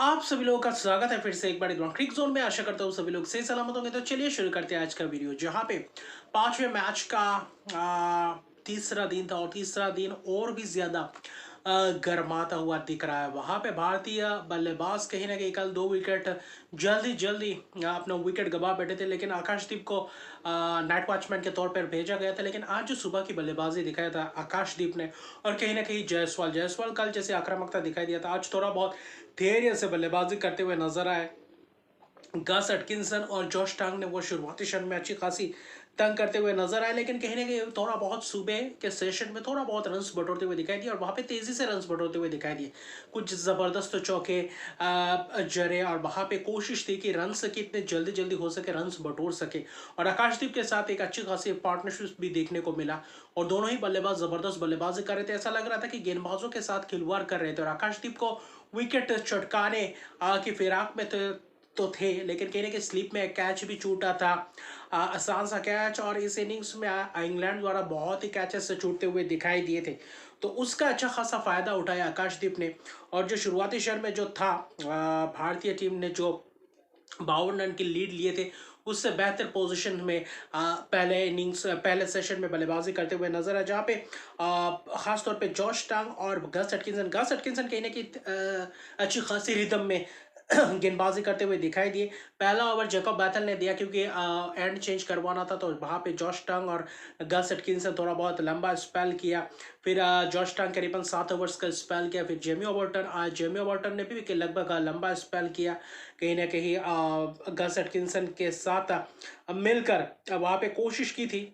आप सभी लोगों का स्वागत है फिर से एक बार क्रिक जोन में। आशा करता हूँ सभी लोग सही सलामत होंगे। तो चलिए शुरू करते हैं आज का वीडियो, जहाँ पे पांचवें मैच का तीसरा दिन था और तीसरा दिन और भी ज्यादा गर्माता हुआ दिख रहा है। वहां पे भारतीय बल्लेबाज कहीं ना कहीं कल दो विकेट जल्दी जल्दी अपना विकेट गवा बैठे थे, लेकिन आकाशदीप को नाइट वॉचमैन के तौर पर भेजा गया था। लेकिन आज जो सुबह की बल्लेबाजी दिखाया था आकाशदीप ने, और कहीं ना कहीं जायसवाल जायसवाल कल जैसे आक्रामकता दिखाई दिया था, आज थोड़ा बहुत धैर्य से बल्लेबाजी करते हुए नजर आए। गस एटकिंसन और जॉश टांग ने वो शुरुआती क्षण में अच्छी खासी तंग करते हुए नजर आए, लेकिन कहीं ना कहीं थोड़ा बहुत सुबह के सेशन में थोड़ा बहुत रन्स बटोरते हुए दिखाई दिए और वहां पे तेजी से रन्स बटोरते हुए दिखाई दिए। कुछ जबरदस्त चौके जरे और वहां पे कोशिश थी कि रन्स कितने जल्दी जल्दी हो सके रन्स बटोर सके। और आकाशदीप के साथ एक अच्छी खासी पार्टनरशिप भी देखने को मिला और दोनों ही बल्लेबाज जबरदस्त बल्लेबाजी कर रहे थे। ऐसा लग रहा था कि गेंदबाजों के साथ खिलवाड़ कर रहे थे और आकाशदीप को विकेट चटकाने की फिराक में तो थे, लेकिन कहीं ना कहीं स्लिप में कैच भी छूटा था, आसान सा कैच। और इस इनिंग्स में इंग्लैंड द्वारा बहुत ही कैचेस से छूटते हुए दिखाई दिए थे, तो उसका अच्छा खासा फायदा उठाया आकाशदीप ने। और जो शुरुआती क्षण में जो था, भारतीय टीम ने जो 52 रन की लीड लिए थे, उससे बेहतर पोजीशन में पहले इनिंग्स पहले सेशन में बल्लेबाजी करते हुए नजर आए, जहाँ पे खासतौर पे जॉश टांग और गस एटकिंसन कहीं ना कहीं अच्छी खासी रिदम में गेंदबाजी करते हुए दिखाई दिए। पहला ओवर जैकब बैथल ने दिया क्योंकि एंड चेंज करवाना था, तो वहां पे जॉश टंग और गस एटकिंसन थोड़ा बहुत लंबा स्पेल किया। फिर जॉश टंग करीबन 7 ओवर्स का स्पेल किया। फिर जेमी ओवर्टन ने भी लगभग लंबा स्पेल किया, कहीं ना कहीं गस एटकिंसन के साथ मिलकर वहां पे कोशिश की थी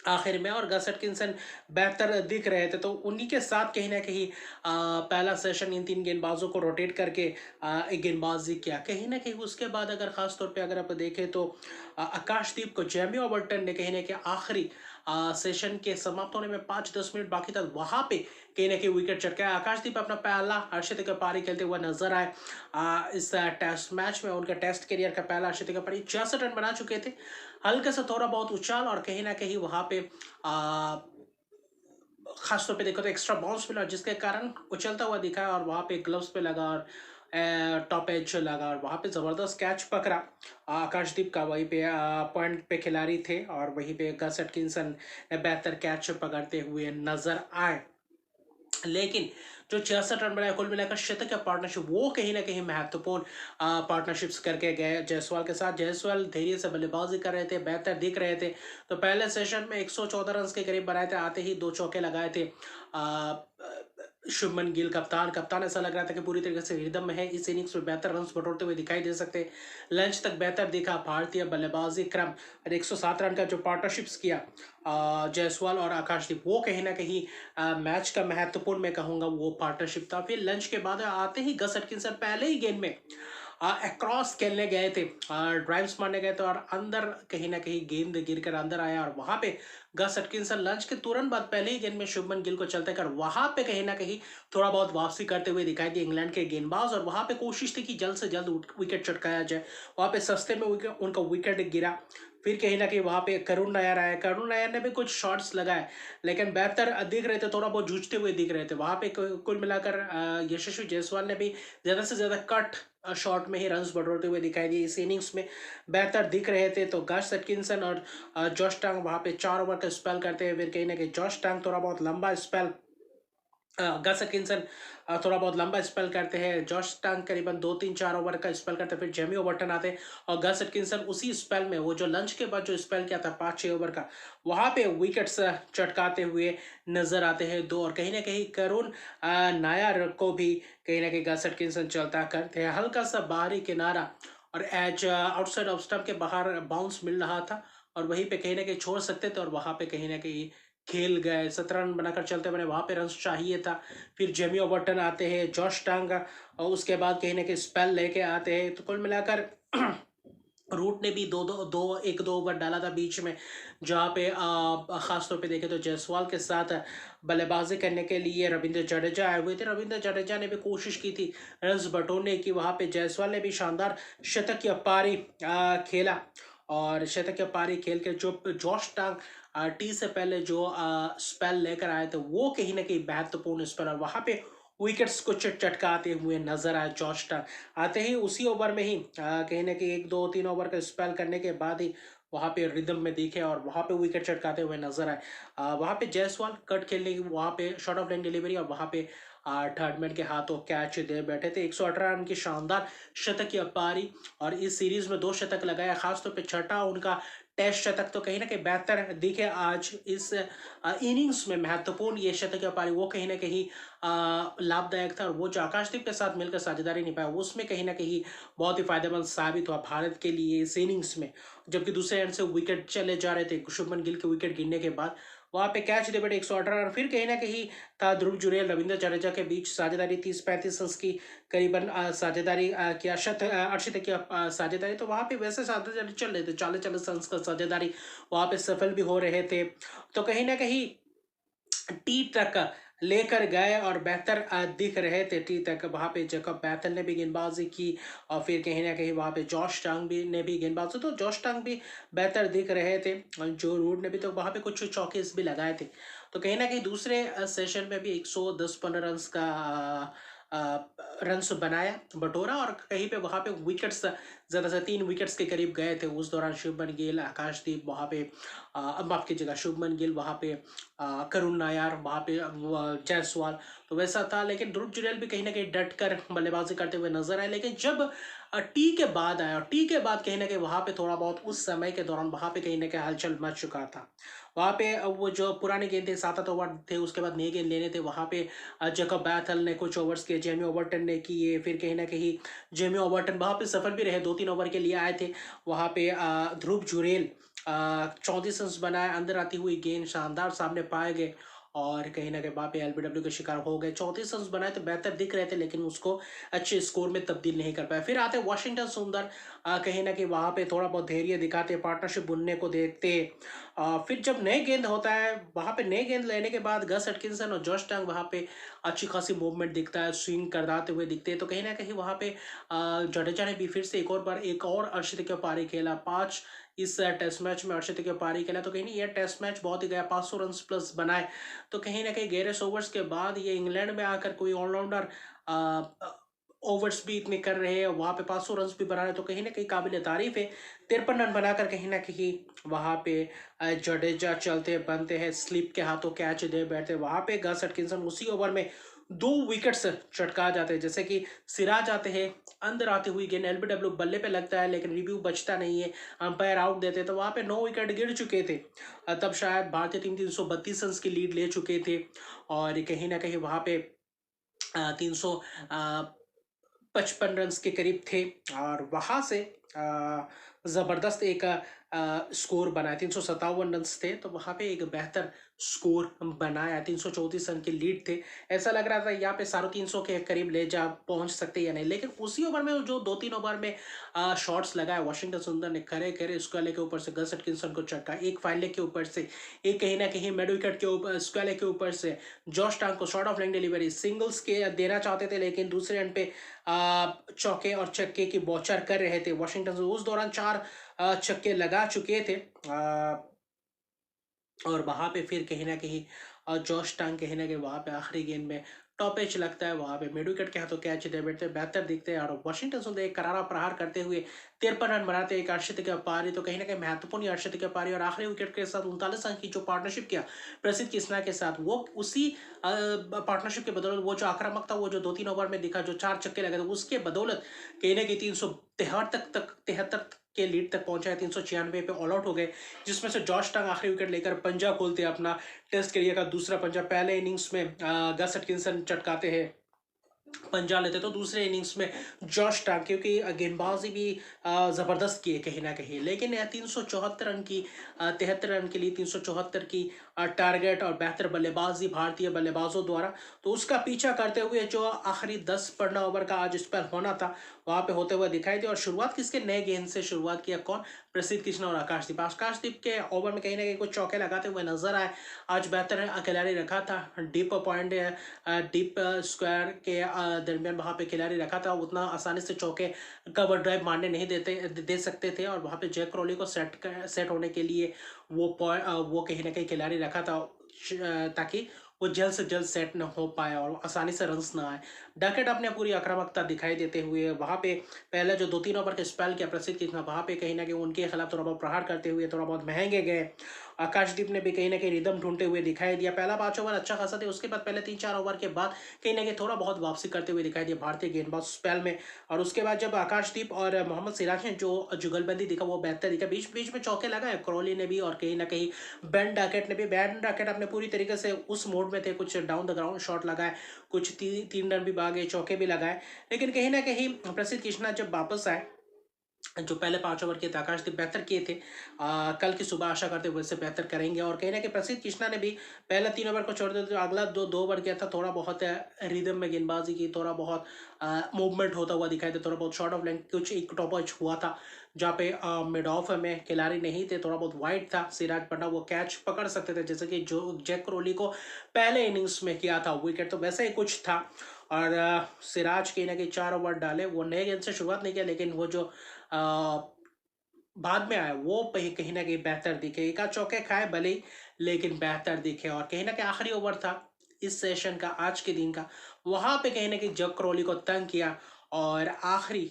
आखिर में। और गस एटकिंसन बेहतर दिख रहे थे, तो उन्हीं के साथ कहीं ना कहीं पहला सेशन इन तीन गेंदबाजों को रोटेट करके एक गेंदबाजी किया। कहीं ना कहीं उसके बाद अगर खास तौर पे अगर आप देखें तो आकाशदीप को जेमी ओवर्टन ने कहीं ना कहीं आखिरी सेशन के समाप्त होने में 5-10 मिनट बाकी था, वहां पे कहीं ना कहीं विकेट चटकाया। आकाशदीप अपना पहला अर्शदीप का पारी खेलते हुए नजर आए। इस टेस्ट मैच में उनका टेस्ट करियर का पहला अर्शदीप का पारी 66 रन बना चुके थे। हल्का सा थोड़ा बहुत उछाल और कहीं ना कहीं वहां पे खासतौर पे देखो तो एक्स्ट्रा बाउंस मिला, जिसके कारण उछलता हुआ दिखा और वहां पे ग्लव्स पे लगा और टॉप एज लगा और वहां पे जबरदस्त कैच पकड़ा आकाशदीप का। वहीं पे पॉइंट पे खिलाड़ी थे और वहीं पे गस एटकिंसन बेहतर कैच पकड़ते हुए नजर आए। लेकिन जो 66 रन बनाए कुल मिलाकर शतक या पार्टनरशिप, वो कहीं ना कहीं महत्वपूर्ण पार्टनरशिप्स करके गए जायसवाल के साथ। जायसवाल धैर्य से बल्लेबाजी कर रहे थे, बेहतर दिख रहे थे। तो पहले सेशन में 114 रन के करीब बनाए थे, आते ही दो चौके लगाए थे शुभमन गिल कप्तान ऐसा लग रहा था कि पूरी तरीके से रिदम में है, इस इनिंग्स में बेहतर रन बटोरते हुए दिखाई दे सकते। लंच तक बेहतर दिखा भारतीय बल्लेबाजी क्रम और 107 रन का जो पार्टनरशिप्स किया जायसवाल और आकाशदीप, वो कहीं ना कहीं मैच का महत्वपूर्ण मैं कहूंगा वो पार्टनरशिप था। फिर लंच के बाद आते ही गस एटकिंसन पहले ही गेंद में अक्रॉस खेलने गए थे, ड्राइव्स मारने गए थे और अंदर कहीं ना कहीं गेंद गिरकर अंदर आया और वहां पे गस एटकिंसन लंच के तुरंत बाद पहले ही गेंद में शुभमन गिल को चलते कर वहां पे कहीं ना कहीं थोड़ा बहुत वापसी करते हुए दिखाई दिए इंग्लैंड के गेंदबाज। और वहां पे कोशिश थी कि जल्द से जल्द विकेट चटकाया जाए। वहां पे सस्ते में उनका विकेट गिरा। फिर कहीं ना कहीं वहां पे करुण नायर आया, करुण नायर ने भी कुछ शॉट्स लगाए, लेकिन बेहतर दिख रहे थे, थोड़ा बहुत जूझते हुए दिख रहे थे। वहां पे कुल मिलाकर यशस्वी जायसवाल ने भी ज्यादा से ज्यादा कट शॉट में ही रन्स बटोरते हुए दिखाई दिए, इस इनिंग्स में बेहतर दिख रहे थे। तो गस एटकिंसन और जॉश टांग वहां पे 4 ओवर का स्पेल करते हैं। फिर कहीं ना कहीं जॉश टांग थोड़ा बहुत लंबा स्पेल, गस एटकिंसन थोड़ा बहुत लंबा स्पेल करते हैं, जॉश टंग करीबन 2-3-4 ओवर का स्पेल करते हैं। फिर जेमी ओवर्टन आते हैं और गस एटकिंसन उसी स्पेल में वो जो लंच के बाद जो स्पेल किया था 5-6 ओवर का, वहां पे विकेट्स चटकाते हुए नजर आते हैं दो। और कहीं ना कहीं करुण नायर को भी कहीं ना कहीं गस एटकिंसन चलता करते हैं, हल्का सा बाहरी किनारा और एज आउटसाइड ऑफ स्टंप के बाहर बाउंस मिल रहा था और वहीं पे कहीं ना कहीं छोड़ सकते थे और वहां पे कहीं ना कहीं खेल गए। 17 रन बनाकर चलते बने, वहां पे रन चाहिए था। फिर जेमी ओवर्टन आते हैं, जॉश टंग और उसके बाद कहीं ना कहीं स्पेल लेके आते हैं। तो कुल मिलाकर रूट ने भी दो दो दो एक दो ओवर डाला था बीच में, जहाँ पे खासतौर पे देखे तो जायसवाल के साथ बल्लेबाजी करने के लिए रविंद्र जडेजा आए हुए थे। रविंद्र जडेजा ने भी कोशिश की थी रन्स बटोरने की, वहां पे जायसवाल ने भी शानदार शतक या पारी खेला। और शतक या पारी खेल के जो जॉश टांग टी से पहले जो स्पेल लेकर आए थे, वो कहीं ना कहीं महत्वपूर्ण स्पेल और वहां पे विकेट्स को चटकाते हुए नजर आए जॉश टंग। आते ही उसी ओवर में ही कहीं ना कहीं 1 2 3 ओवर का स्पेल करने के बाद ही वहां पे रिदम में दिखे और वहां पे विकेट चटकाते हुए नजर आए। वहां पे जायसवाल कट खेलने की वहां पे शॉर्ट ऑफ लाइन डिलीवरी और वहां पे थर्ड मैन के हाथों कैच दे बैठे थे। 118 रन की शानदार शतकीय पारी और इस सीरीज में 2 शतक लगाया, खासतौर पे छठा उनका टेस्ट शतक तो कहीं ना कहीं बेहतर दिखे आज इस इनिंग्स में। महत्वपूर्ण ये शतकीय पारी वो कहीं ना कहीं लाभदायक था और वो जो आकाशदीप के साथ मिलकर साझेदारी निभाया उसमें कहीं ना कहीं बहुत ही फायदेमंद साबित हुआ भारत के लिए इस इनिंग्स में। जबकि दूसरे एंड से विकेट चले जा रहे थे शुभमन गिल के विकेट गिरने के बाद, वहां पे कैच दे बैठे 118 रन। फिर कहीं ना कहीं था ध्रुव जुरेल रविंद्र जडेजा के बीच साझेदारी 30 35 रन की करीबन साझेदारी किया, अर्षित किया साझेदारी। तो वहां पे वैसे साझेदारी चल रहे थे, 40 40 रन का साझेदारी वहां पे सफल भी हो रहे थे। तो कहीं ना कहीं टी तक लेकर गए और बेहतर दिख रहे थे टी तक। वहां पे जैकब बैथल ने भी गेंदबाजी की और फिर कहीं ना कहीं वहां पे जॉश टंग भी ने भी गेंदबाजी, तो जॉश टंग भी बेहतर दिख रहे थे और जो रूट ने भी तो वहां पे कुछ चौकेस भी लगाए थे। तो कहीं ना कहीं दूसरे सेशन में भी 110 15 रन का रन्स बनाया बटोरा और कहीं पे वहां पे विकेट्स ज्यादा से 3 विकेट्स के करीब गए थे। उस दौरान शुभमन गिल, आकाशदीप वहां पे माफ कीजिएगा, शुभमन गिल वहां पे, करुण नायर वहां पे, जायसवाल, तो वैसा था। लेकिन ध्रुव जुरैल भी कहीं ना कहीं डट कर बल्लेबाजी करते हुए नजर आए। लेकिन जब टी के बाद आया और टी के बाद कहीं ना कहीं वहां पे थोड़ा बहुत उस समय के दौरान वहां पे कहीं ना कहीं हलचल मच चुका था। वहां पे वो जो पुराने गेंद थे 7 8 ओवर थे, उसके बाद नए गेंद लेने थे। वहां पे जैकब बैथल ने कुछ ओवर्स किए, जेमी ओवर्टन ने किए, फिर कहीं ना कहीं जेमी ओवर्टन वहां पे सफल भी रहे, 2 3 ओवर के लिए आए थे। वहां पे ध्रुव जुरेल 34 रन बनाए, अंदर आती हुई गेंद शानदार सामने पाए गए और कहीं ना कहीं वहां पे एलबीडब्ल्यू के शिकार हो गए। 34 रन बनाए तो बेहतर दिख रहे थे लेकिन उसको अच्छे स्कोर में तब्दील नहीं कर पाए। फिर आते वॉशिंगटन सुंदर, कहीं ना कहीं वहां पे थोड़ा बहुत धैर्य दिखाते, पार्टनरशिप बुनने को देखते। फिर जब नए गेंद होता है वहां पे, नए गेंद लेने के बाद गस एटकिंसन और जॉश टंग वहां पे अच्छी खासी मूवमेंट दिखता है, स्विंग करदाते हुए दिखते हैं। तो कहीं ना कहीं वहां पे जडेजा ने भी फिर से एक और अर्शदीप के पारी खेला। 5 इस टेस्ट मैच में अर्शदीप के पारी खेला। तो कहीं नहीं, यह टेस्ट मैच बहुत ही गया, 500 रन प्लस बनाए। तो कहीं ना कहीं 11 ओवर्स के बाद ये इंग्लैंड में आकर कोई ऑलराउंडर ओवर्स भी इतने कर रहे हैं, वहां पे 500 रन भी बना रहे, तो कहीं ना कहीं काबिल तारीफ है। 53 रन बनाकर कहीं ना कहीं वहां पे जडेजा चलते बनते हैं, स्लिप के हाथों कैच दे बैठते। वहां पे गस एटकिंसन उसी ओवर में 2 विकेट्स चटका जाते हैं। जैसे कि सिराज आते हैं, अंदर आती हुई गेंद एलबीडब्ल्यू बल्ले पे लगता है लेकिन रिव्यू बचता नहीं है, अंपायर आउट देते। तो वहां पे 9 विकेट गिर चुके थे। तब शायद भारतीय टीम 332 रन की लीड ले चुके थे और कहीं ना कहीं वहां पे 355 रन के करीब थे और वहां से जबरदस्त एक स्कोर बनाया। 357 रन थे तो वहां पे एक बेहतर स्कोर बनाया। 334 रन की लीड थे, ऐसा लग रहा था यहाँ पे 350 के करीब ले जा पहुंच सकते या नहीं। लेकिन उसी ओवर में जो 2 3 ओवर में शॉट्स लगाए वॉशिंगटन सुंदर ने, खरे खरे स्क्वाले के ऊपर से गस एटकिंसन को चटका, एक फाइले के ऊपर से, एक कहीं ना कहीं मिड विकेट के ऊपर स्क्वाले के ऊपर से जॉश टांग को short of line delivery singles के देना चाहते थे लेकिन दूसरे एंड पे चौके और छक्के की बौछार कर रहे थे वॉशिंगटन। उस दौरान 4 छक्के लगा चुके थे और वहां पे फिर कहीं ना कहीं जॉश टांग कहीं ना कहीं वहां पे आखिरी गेंद में टॉप एच लगता है, वहां पे मिड विकेट के हाथों कैच दे बैठते, बेहतर दिखते हैं और वॉशिंगटन सुंदर एक करारा प्रहार करते हुए 53 रन बनाते, एक अर्शदीप के पारी। तो कहीं ना कहीं महत्वपूर्ण अर्शदीप के पारी और आखिरी विकेट के साथ 39 रन की जो पार्टनरशिप किया प्रसिद्ध कृष्णा के साथ, वो उसी पार्टनरशिप के बदौलत वो जो आक्रामक था, वो जो 2 3 ओवर में दिखा, जो 4 छक्के लगे थे, उसके बदौलत कहीं ना कहीं 373 के लीड तक पहुंचा है। 396 पे ऑल आउट हो गए जिसमें से जॉश टंग आखिरी विकेट लेकर पंजा खोलते हैं, अपना टेस्ट करियर का दूसरा पंजा। पहले इनिंग्स में गस एटकिंसन चटकाते हैं, पंजा लेते, तो दूसरे इनिंग्स में जॉश टांग, क्योंकि गेंदबाजी भी जबरदस्त की है कहीं ना कहीं। लेकिन 374 रन की 73 रन के लिए 374 की टारगेट और बेहतर बल्लेबाजी भारतीय बल्लेबाजों द्वारा, तो उसका पीछा करते हुए जो आखिरी 10 15 ओवर का आज स्पेल होना था वहां पे होते हुए दिखाई दिया। और शुरुआत किसके नए गेंद से शुरुआत किया, कौन, प्रसिद्ध कृष्णा और आकाशदीप। आकाशदीप के ओवर में कहीं ना कहीं कुछ चौके लगाते हुए नजर आए। आज बेहतर खिलाड़ी रखा था, डीप पॉइंट, डीप स्क्वायर के दरमियान वहां पे खिलाड़ी रखा था, उतना आसानी से चौके कवर ड्राइव मारने नहीं दे सकते थे। और वहां पे जैक क्रॉली को सेट होने के लिए वो कहीं ना कहीं खिलाड़ी रखा था ताकि वो जल्द से जल्द सेट न हो पाए और आसानी से रन्स ना आए। डकेट अपने पूरी आक्रामकता दिखाई देते हुए वहाँ पे पहले जो 2-3 ओवर के स्पेल किया प्रसिद्ध कृष्णा, वहाँ पे कहीं न कहीं उनके खिलाफ थोड़ा बहुत प्रहार करते हुए थोड़ा बहुत महँगे गए। आकाशदीप ने भी कहीं न कहीं रिदम ढूँढते हुए दिखाई दिया। पहला 5 ओवर अच्छा खासा थे, उसके बाद पहले 3-4 ओवर के बाद कहीं न कहीं थोड़ा बहुत वापसी करते हुए दिखाई दिया भारतीय गेंदबाज स्पेल में। और उसके बाद जब आकाशदीप और मोहम्मद सिराज ने जो जुगलबंदी दिखा वो बेहतर दिखा। बीच-बीच में चौके लगाए क्रॉली ने भी और कहीं न कहीं बेन डकैट ने भी। बेन डकैट अपने पूरी तरीके से उस मोड में थे, कुछ डाउन द ग्राउंड शॉट लगाए, कुछ 3 रन भी भागे, चौके भी लगाए। लेकिन कहीं न कहीं प्रसिद्ध कृष्णा जब वापस आए, जो पहले 5 ओवर के थे आकाशदीप बेहतर किए थे। कल की सुबह आशा करते हुए इससे बेहतर करेंगे और कहीं न कहीं प्रसिद्ध कृष्णा ने भी पहले 3 ओवर को छोड़ दिया तो अगला 2 ओवर किया था, थोड़ा बहुत रिदम में गेंदबाजी की, थोड़ा बहुत मूवमेंट होता हुआ दिखाई दिया, थोड़ा बहुत शॉर्ट ऑफ लेंथ कुछ एक टॉपच हुआ था, जहाँ पे मिड ऑफ में खिलाड़ी नहीं थे, थोड़ा बहुत वाइड था। सिराज पन्ना वो कैच पकड़ सकते थे, जैसे कि जो जैक क्रोली को पहले इनिंग्स में किया था विकेट, तो वैसा ही कुछ था। और सिराज कहीं न कहीं 4 ओवर डाले, वो नए गेंद से शुरुआत नहीं किया, लेकिन वो जो अ, बाद में आया वो कहीं न कहीं बेहतर दिखे। एकाध चौके खाए भले ही, लेकिन बेहतर दिखे और कहीं न कहीं आखिरी ओवर था इस सेशन का, आज के दिन का। वहाँ पे कहीं न कहीं जैक क्रोली को तंग किया और आखिरी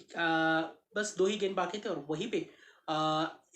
बस 2 ही गेंद बाकी थे और वहीं पे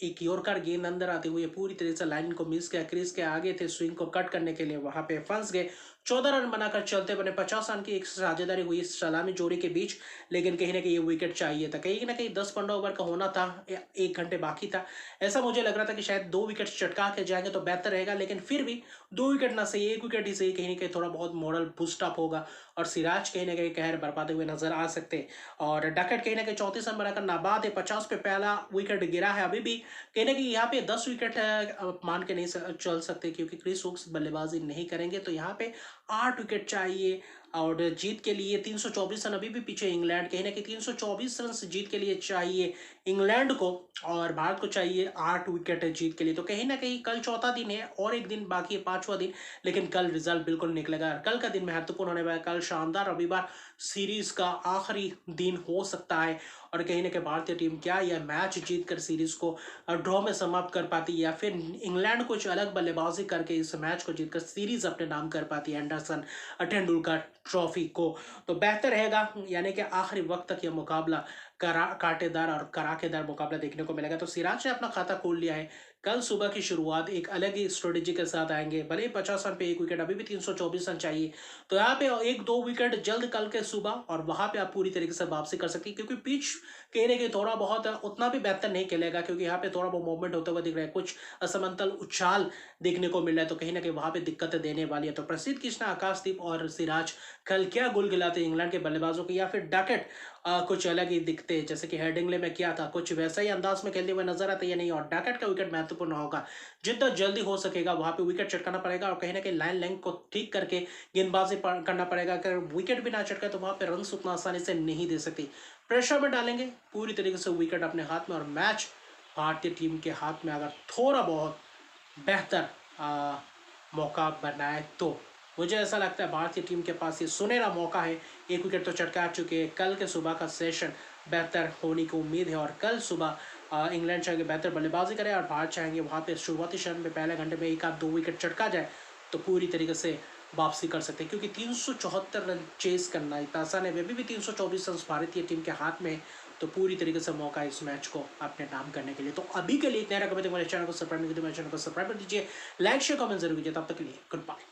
एक यॉर्कर गेंद अंदर आते हुए पूरी तरह से लाइन को मिस किया। क्रीज के आगे थे, स्विंग को कट करने के लिए वहाँ पे फंस गए। 14 रन बनाकर चलते बने। 50 रन की एक साझेदारी हुई इस सलामी जोड़ी के बीच, लेकिन कहीं न कहीं ये विकेट चाहिए था। कहीं न कहीं 10-15 ओवर का होना था, 1 घंटे बाकी था। ऐसा मुझे लग रहा था कि शायद 2 विकेट चटका के जाएँगे तो बेहतर रहेगा, लेकिन फिर भी 2 विकेट ना सही, 1 विकेट ही सही, कहीं न कहीं थोड़ा बहुत मॉरल बूस्ट अप होगा और सिराज कहीं न कहीं कहर बरपाते हुए नज़र आ सकते हैं। और डकैट कहीं न कहीं 34 रन बनाकर नाबाद है, 50 पे पहला विकेट गिरा है। अभी भी कहीं न कहीं यहाँ पे 10 विकेट मान के नहीं चल सकते, क्योंकि क्रिस वुक्स बल्लेबाजी नहीं करेंगे, तो यहाँ पे 8 विकेट चाहिए। और जीत के लिए 324 रन अभी भी पीछे इंग्लैंड, कहीं ना कहीं 324 रन जीत के लिए चाहिए इंग्लैंड को, और भारत को चाहिए 8 विकेट जीत के लिए। तो कहीं ना कहीं कल चौथा दिन है और एक दिन बाकी है, 5वां दिन, लेकिन कल रिजल्ट बिल्कुल निकलेगा। कल का दिन महत्वपूर्ण होने वाला है। कल शानदार रविवार सीरीज का आखिरी दिन हो सकता है और कहीं ना कहीं भारतीय टीम क्या यह मैच जीतकर सीरीज को ड्रॉ में समाप्त कर पाती है, या फिर इंग्लैंड कुछ अलग बल्लेबाजी करके इस मैच को जीतकर सीरीज अपने नाम कर पाती है एंडरसन तेंदुलकर ट्रॉफी को। तो बेहतर रहेगा, यानी कि आखिरी वक्त तक यह मुकाबला कांटेदार और कराकेदार मुकाबला देखने को मिलेगा। तो सिराज ने अपना खाता खोल लिया है। कल सुबह की शुरुआत एक अलग ही स्ट्रेटेजी के साथ आएंगे, भले ही 50 रन पे 1 विकेट, अभी भी 324 रन चाहिए, तो यहाँ पे 1-2 विकेट जल्द कल के सुबह, और वहां पे आप पूरी तरीके से वापसी कर सकती है, क्योंकि पिच कहने के थोड़ा बहुत उतना भी बेहतर नहीं खेलेगा, क्योंकि यहाँ पे थोड़ा बहुत मूवमेंट होता हुआ दिख रहा है, कुछ असमंतल उछाल देखने को मिल रहा है, तो कहीं ना कहीं वहां पे दिक्कतें देने वाली है। तो प्रसिद्ध कृष्णा, आकाशदीप और सिराज कल क्या गुल गिलाते इंग्लैंड के बल्लेबाजों की, या फिर डकैट कुछ अलग ही दिखते हैं, जैसे कि हेडिंगले में किया था, कुछ वैसा ही अंदाज में खेलते हुए नजर आते या नहीं। और डकैट का विकेट महत्वपूर्ण होगा, जितना जल्दी हो सकेगा वहां पे विकेट चटकाना पड़ेगा, और कहीं ना कहीं लाइन लेंथ को ठीक करके गेंदबाजी करना पड़ेगा। अगर विकेट भी ना चटका तो वहां पे रन उतना आसानी से नहीं दे सकती। प्रेशर में डालेंगे पूरी तरीके से विकेट अपने हाथ में, और मैच भारतीय टीम के हाथ में अगर थोड़ा बहुत बेहतर मौका बनाए तो मुझे ऐसा लगता है भारतीय टीम के पास ये सुनहरा मौका है। 1 विकेट तो चटका चुके हैं। कल के सुबह का सेशन बेहतर होने की उम्मीद है, और कल सुबह इंग्लैंड चाहेंगे बेहतर बल्लेबाजी करे, और भारत चाहेंगे वहाँ पे शुरुआती क्षण में पहले घंटे में 1-2 विकेट चटका जाए तो पूरी तरीके से वापसी कर सकते हैं, क्योंकि 374 रन चेस करना इतना आसान है। वे भी 324 रन भारतीय टीम के हाथ में, तो पूरी तरीके से मौका है इस मैच को अपने नाम करने के लिए। तो अभी के लिए इतना, मेरे चैनल को सब्सक्राइब नहीं किया तो मेरे चैनल को सब्सक्राइब कर दीजिए, लाइक शेयर कमेंट जरूर कीजिए। तब तक के लिए गुड बाय।